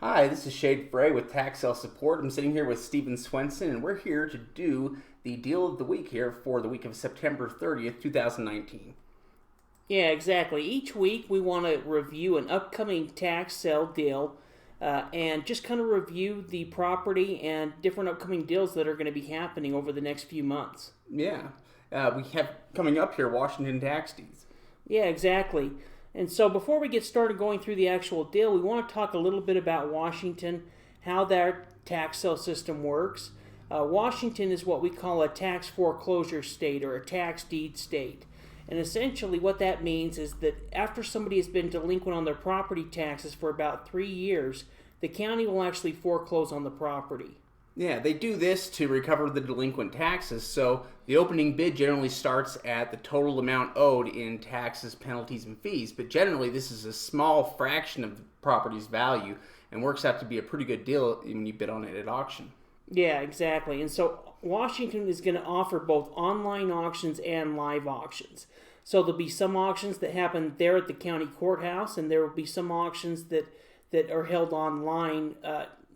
Hi, this is Shade Frey with Tax Sale Support. I'm sitting here with Steven Swenson, and we're here to do the deal of the week here for the week of September 30th, 2019. Yeah, exactly. Each week we want to review an upcoming tax sale deal and just kind of review the property and different upcoming deals that are going to be happening over the next few months. Yeah, we have coming up here Washington tax deeds. Yeah, exactly. And so before we get started going through the actual deal, we want to talk a little bit about Washington, how their tax sale system works. Washington is what we call a tax foreclosure state or a tax deed state. And essentially what that means is that after somebody has been delinquent on their property taxes for about 3 years, the county will actually foreclose on the property. Yeah, they do this to recover the delinquent taxes, so the opening bid generally starts at the total amount owed in taxes, penalties, and fees, but generally this is a small fraction of the property's value and works out to be a pretty good deal when you bid on it at auction. Yeah, exactly. And so Washington is going to offer both online auctions and live auctions. So there'll be some auctions that happen there at the county courthouse, and there will be some auctions that are held online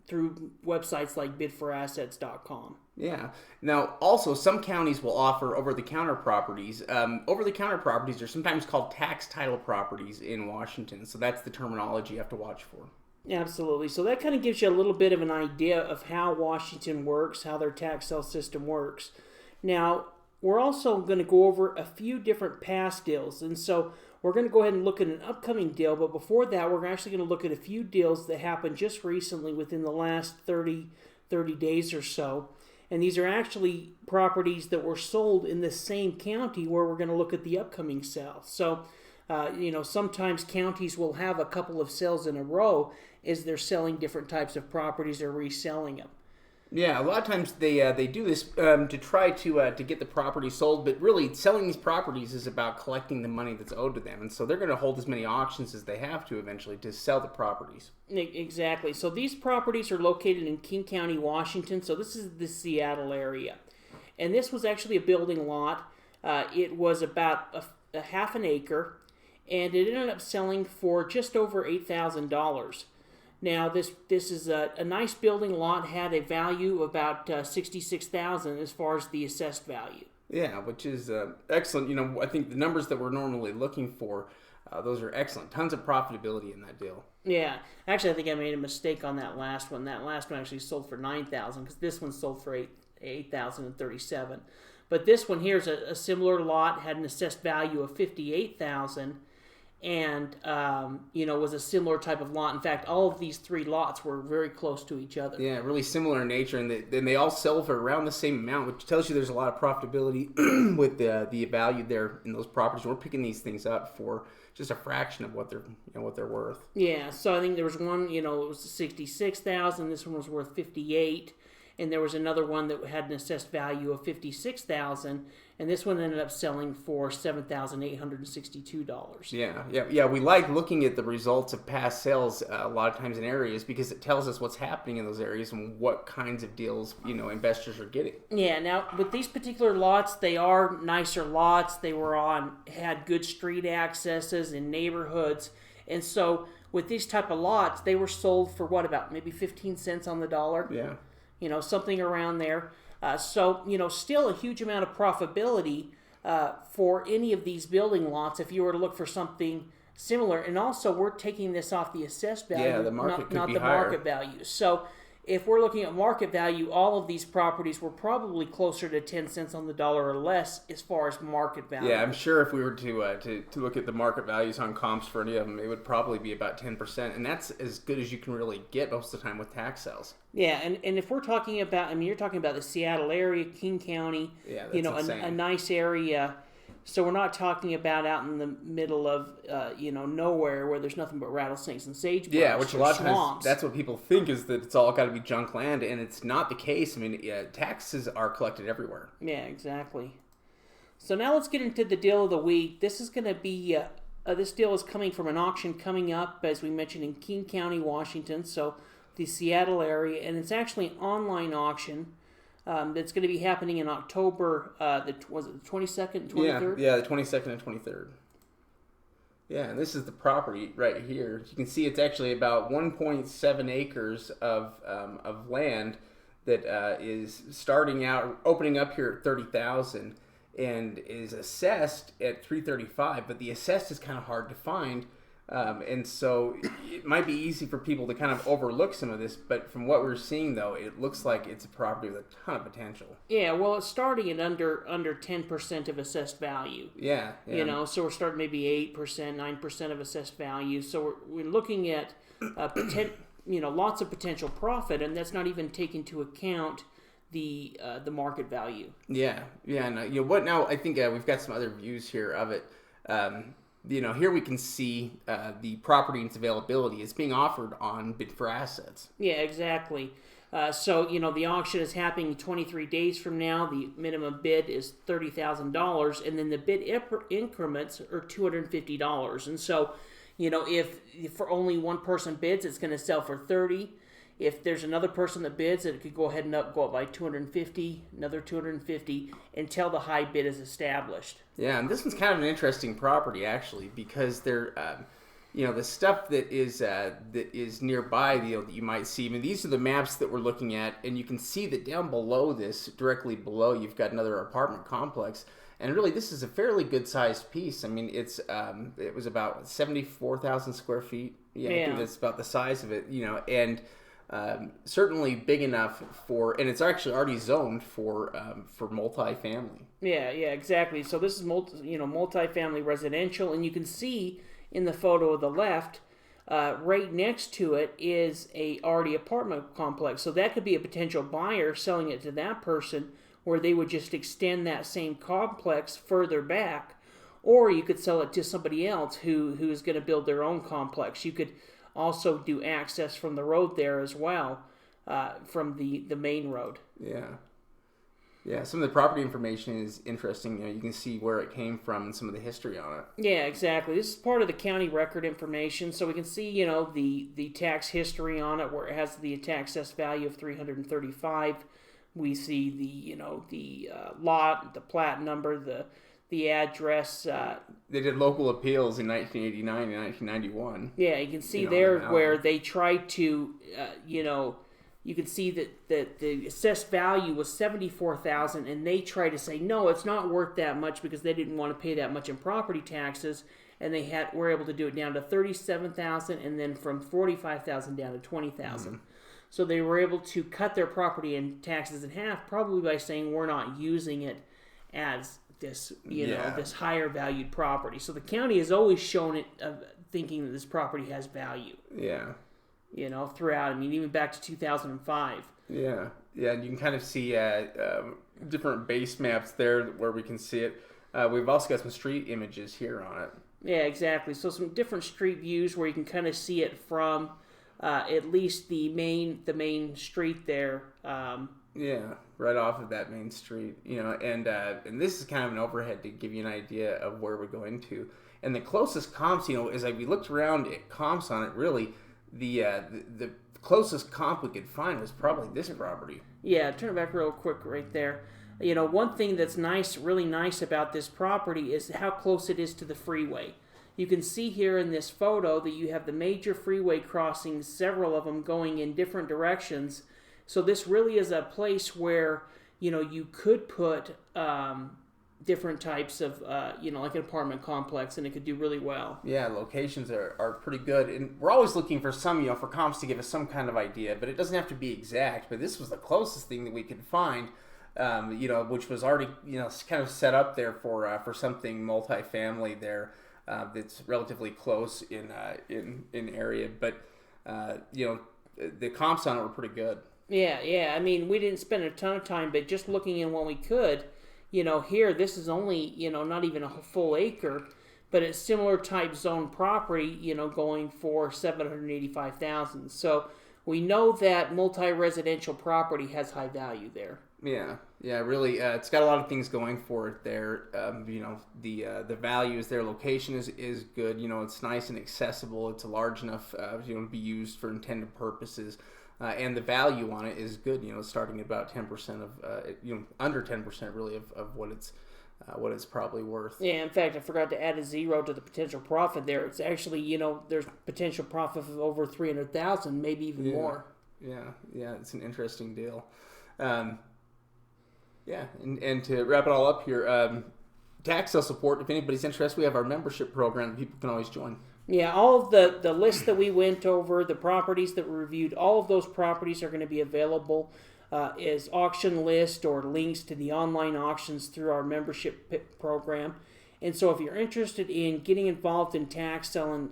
through websites like bidforassets.com. Yeah. Now, also, some counties will offer over-the-counter properties. Over-the-counter properties are sometimes called tax title properties in Washington, so that's the terminology you have to watch for. Absolutely. So that kind of gives you a little bit of an idea of how Washington works, how their tax sale system works. Now, we're also going to go over a few different past deals, and so we're going to go ahead and look at an upcoming deal, but before that, we're actually going to look at a few deals that happened just recently within the last 30 days or so. And these are actually properties that were sold in the same county where we're going to look at the upcoming sale. So, sometimes counties will have a couple of sales in a row as they're selling different types of properties or reselling them. Yeah, a lot of times they do this to try to get the property sold, but really selling these properties is about collecting the money that's owed to them, and so they're going to hold as many auctions as they have to eventually to sell the properties. Exactly. So these properties are located in King County, Washington. So this is the Seattle area, and this was actually a building lot. It was about a half an acre, and it ended up selling for just over $8,000. Now, this is a nice building lot, had a value of about $66,000 as far as the assessed value. Yeah, which is excellent. You know, I think the numbers that we're normally looking for, those are excellent. Tons of profitability in that deal. Yeah, actually, I think I made a mistake on that last one. That last one actually sold for $9,000 because this one sold for $8,037. But this one here is a similar lot, had an assessed value of $58,000. And, was a similar type of lot. In fact, all of these three lots were very close to each other. Yeah, really similar in nature, and they all sell for around the same amount, which tells you there's a lot of profitability with the value there in those properties. We're picking these things up for just a fraction of what they're worth. Yeah, so I think there was one, it was $66,000. This one was worth $58,000. And there was another one that had an assessed value of $56,000, and this one ended up selling for $7,862. Yeah. We like looking at the results of past sales a lot of times in areas because it tells us what's happening in those areas and what kinds of deals investors are getting. Yeah. Now with these particular lots, they are nicer lots. They had good street accesses in neighborhoods, and so with these type of lots, they were sold for about maybe 15 cents on the dollar. Yeah. Something around there. Still a huge amount of profitability for any of these building lots if you were to look for something similar. And also, we're taking this off the assessed value, yeah, the market could not be the higher. market value. So if we're looking at market value, all of these properties were probably closer to 10 cents on the dollar or less as far as market value. Yeah, I'm sure if we were to look at the market values on comps for any of them, it would probably be about 10%, and that's as good as you can really get most of the time with tax sales. Yeah, and if we're talking about, you're talking about the Seattle area, King County, yeah, that's a nice area. So we're not talking about out in the middle of, nowhere where there's nothing but rattlesnakes and sagebrush. Yeah, which a lot of swamps. times that's what people think is that it's all got to be junk land, and it's not the case. Taxes are collected everywhere. Yeah, exactly. So now let's get into the deal of the week. This is going to be, this deal is coming from an auction coming up, as we mentioned, in King County, Washington, so the Seattle area, and it's actually an online auction. That's going to be happening in October, was it the 22nd and 23rd? Yeah, the 22nd and 23rd. Yeah, and this is the property right here. You can see it's actually about 1.7 acres of land that is starting out, opening up here at 30,000, and is assessed at 335. But the assessed is kind of hard to find, and so it might be easy for people to kind of overlook some of this. But from what we're seeing, though, it looks like it's a property with a ton of potential. Yeah, well, it's starting at under 10% of assessed value. Yeah, yeah. You know, so we're starting maybe 8%, 9% of assessed value. So we're looking at lots of potential profit, and that's not even taking into account the market value. Yeah, yeah. No, what now? I think we've got some other views here of it. Here we can see the property and its availability. It's being offered on Bid for Assets. Yeah, exactly. So the auction is happening 23 days from now. The minimum bid is $30,000, and then the bid increments are $250. And so, if for only one person bids, it's going to sell for $30. If there's another person that bids, it could go ahead and go up by $250, another $250, until the high bid is established. Yeah, and this one's kind of an interesting property actually, because they're, the stuff that is nearby, that you might see. I mean, these are the maps that we're looking at, and you can see that down below this, directly below, you've got another apartment complex. And really, this is a fairly good-sized piece. I mean, it was about 74,000 square feet. Yeah, I think that's about the size of it. And certainly big enough and it's actually already zoned for multifamily. Yeah, exactly. So this is multifamily residential, and you can see in the photo of the left, right next to it is a already apartment complex. So that could be a potential buyer selling it to that person, where they would just extend that same complex further back, or you could sell it to somebody else who is going to build their own complex. You could also do access from the road there as well, from the main road. Yeah, some of the property information is interesting. You can see where it came from and some of the history on it. Yeah, exactly. This is part of the county record information, so we can see the tax history on it, where it has the tax assessed value of $335. We see the lot, the plat number, the address. They did local appeals in 1989 and 1991. Yeah, you can see there where they tried to, you can see that the assessed value was $74,000, and they tried to say no, it's not worth that much, because they didn't want to pay that much in property taxes, and they were able to do it down to $37,000, and then from $45,000 down to $20,000. Mm-hmm. So they were able to cut their property and taxes in half, probably by saying we're not using it as this, this higher valued property. So the county has always shown it, thinking that this property has value. Yeah. Throughout. I mean, even back to 2005. Yeah. Yeah, and you can kind of see different base maps there where we can see it. We've also got some street images here on it. Yeah, exactly. So some different street views where you can kind of see it from at least the main street there. Yeah, right off of that main street, and this is kind of an overhead to give you an idea of where we're going to. And the closest comps, as we looked around at comps on it, really, the closest comp we could find was probably this property. Yeah, turn it back real quick right there. One thing that's really nice about this property is how close it is to the freeway. You can see here in this photo that you have the major freeway crossings, several of them going in different directions. So this really is a place where, you could put different types of, like an apartment complex, and it could do really well. Yeah, locations are pretty good. And we're always looking for some, for comps to give us some kind of idea, but it doesn't have to be exact. But this was the closest thing that we could find, which was already, kind of set up there for something multifamily there. That's relatively close in area, but the comps on it were pretty good. Yeah. I mean, we didn't spend a ton of time, but just looking in what we could, here this is only not even a full acre, but it's similar type zone property, going for $785,000. So we know that multi-residential property has high value there. Yeah, really, it's got a lot of things going for it there. The value is there. Location is good. It's nice and accessible. It's large enough, to be used for intended purposes. And the value on it is good. Starting at about 10% of, under 10% really of what it's what it's probably worth. Yeah, in fact, I forgot to add a 0 to the potential profit there. It's actually, there's potential profit of over 300,000, maybe even more. Yeah, it's an interesting deal. And to wrap it all up here, tax sale support, if anybody's interested, we have our membership program that people can always join. Yeah, all of the lists that we went over, the properties that we reviewed, all of those properties are going to be available as auction list or links to the online auctions through our membership program. And so if you're interested in getting involved in tax selling,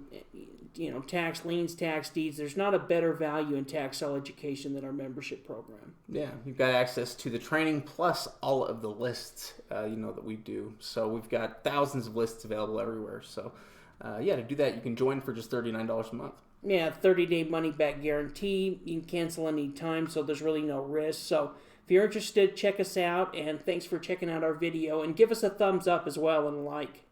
tax liens, tax deeds, there's not a better value in tax sale education than our membership program. Yeah, you've got access to the training plus all of the lists, that we do. So we've got thousands of lists available everywhere. So, to do that, you can join for just $39 a month. Yeah, 30-day money-back guarantee. You can cancel any time, so there's really no risk. So if you're interested, check us out, and thanks for checking out our video. And give us a thumbs up as well and a like.